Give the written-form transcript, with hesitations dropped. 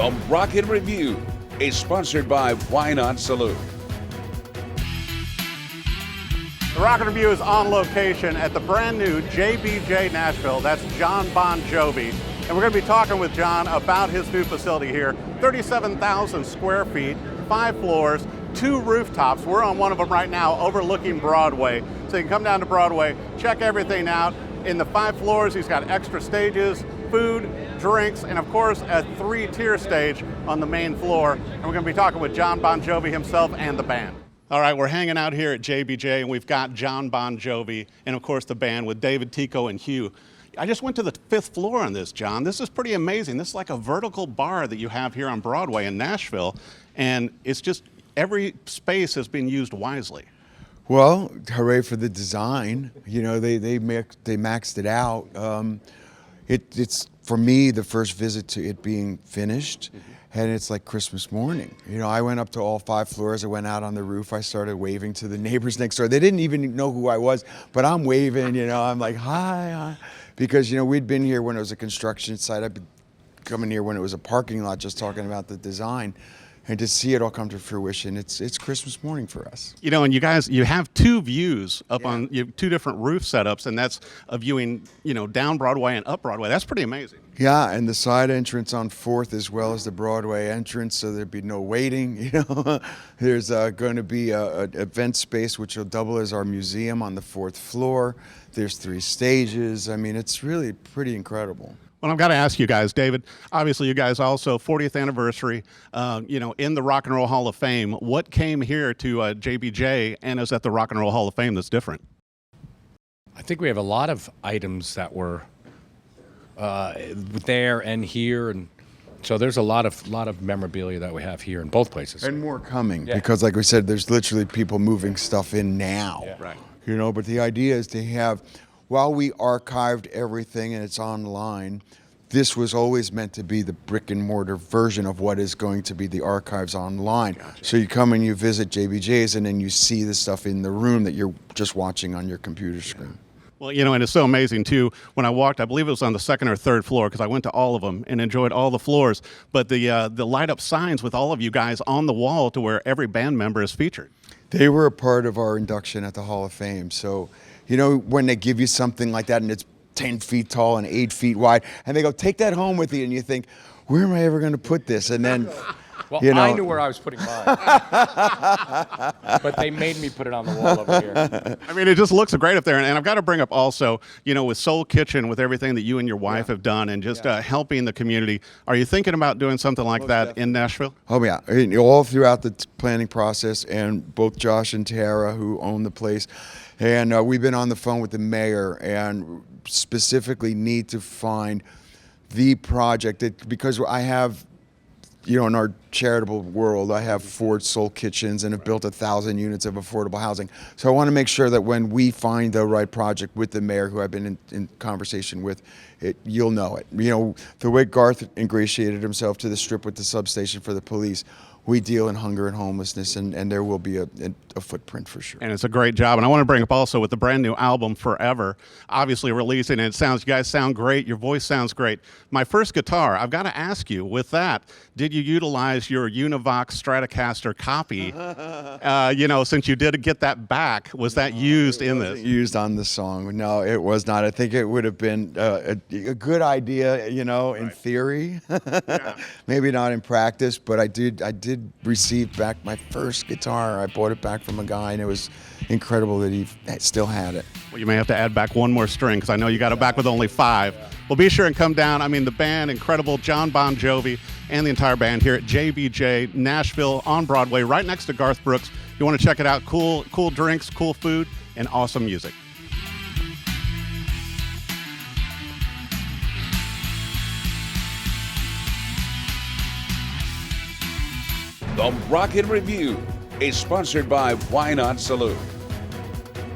The Rocket Review is sponsored by Why Not Salute. The Rocket Review is on location at the brand new JBJ Nashville. That's Jon Bon Jovi. And we're going to be talking with Jon about his new facility here. 37,000 square feet, 5 floors, 2 rooftops. We're on one of them right now, overlooking Broadway. So you can come down to Broadway, check everything out. In the 5 floors, he's got extra stages, food, drinks, and of course a 3-tier stage on the main floor. And we're going to be talking with Jon Bon Jovi himself and the band. All right, we're hanging out here at JBJ, and we've got Jon Bon Jovi and of course the band with David, Tico, and Hugh. I just went to the 5th floor on this, Jon. This is pretty amazing. This is like a vertical bar that you have here on Broadway in Nashville, and it's just every space has been used wisely. Well, hooray for the design. You know, they maxed it out. It's for me the first visit to it being finished, and it's like Christmas morning. You know, I went up to all 5 floors. I went out on the roof. I started waving to the neighbors next door. They didn't even know who I was, but I'm waving. You know, I'm like hi, because you know we'd been here when it was a construction site. I've been coming here when it was a parking lot, just talking about the design. And to see it all come to fruition, it's Christmas morning for us. You know, and you guys, you have 2 views up on 2 different roof setups, and that's a viewing, you know, down Broadway and up Broadway. That's pretty amazing. Yeah, and the side entrance on 4th as well as the Broadway entrance, so there'd be no waiting. You know, there's going to be an event space which will double as our museum on the 4th floor. There's 3 stages. I mean, it's really pretty incredible. Well, I've got to ask you guys, David, obviously you guys also 40th anniversary, you know, in the Rock and Roll Hall of Fame. What came here to JBJ and is at the Rock and Roll Hall of Fame that's different? I think we have a lot of items that were there and here, and so there's a lot of memorabilia that we have here in both places. And more coming, because like we said, there's literally people moving stuff in now. Yeah. Right. You know, but the idea is to have, while we archived everything and it's online, this was always meant to be the brick and mortar version of what is going to be the archives online. Gotcha. So you come and you visit JBJ's and then you see the stuff in the room that you're just watching on your computer screen. Well, you know, and it's so amazing, too. When I walked, I believe it was on the 2nd or 3rd floor, because I went to all of them and enjoyed all the floors. But the light-up signs with all of you guys on the wall to where every band member is featured. They were a part of our induction at the Hall of Fame. So, you know, when they give you something like that and it's 10 feet tall and 8 feet wide, and they go, take that home with you, and you think, where am I ever going to put this? And then... Well, you know, I knew where I was putting mine, but they made me put it on the wall over here. I mean, it just looks great up there. And I've got to bring up also, you know, with Soul Kitchen, with everything that you and your wife have done and just helping the community, are you thinking about doing something like that in Nashville? Oh, yeah. All throughout the planning process, and both Josh and Tara, who own the place, and we've been on the phone with the mayor and specifically need to find the project that, because I have, you know, in our charitable world, I have 4 Soul Kitchens and have built 1,000 units of affordable housing. So I want to make sure that when we find the right project with the mayor, who I've been in conversation with, you'll know it. You know, the way Garth ingratiated himself to the Strip with the substation for the police, we deal in hunger and homelessness, and there will be a footprint for sure. And it's a great job. And I want to bring up also with the brand new album, Forever, obviously releasing, and you guys sound great. Your voice sounds great. My first guitar, I've got to ask you, with that, did you utilize your Univox Stratocaster copy? You know, since you did get that back, was that used in this? Used on the song. No, it was not. I think it would have been a good idea, you know, in theory. Maybe not in practice, but I did receive back my first guitar. I bought it back from a guy, and it was incredible that he still had it. Well, you may have to add back 1 more string, because I know you got it back with only 5. Well, be sure and come down. I mean, the band, incredible, Jon Bon Jovi and the entire band here at JBJ Nashville on Broadway, right next to Garth Brooks. You want to check it out. Cool drinks, cool food, and awesome music. The Rocket Review is sponsored by Why Not Salute.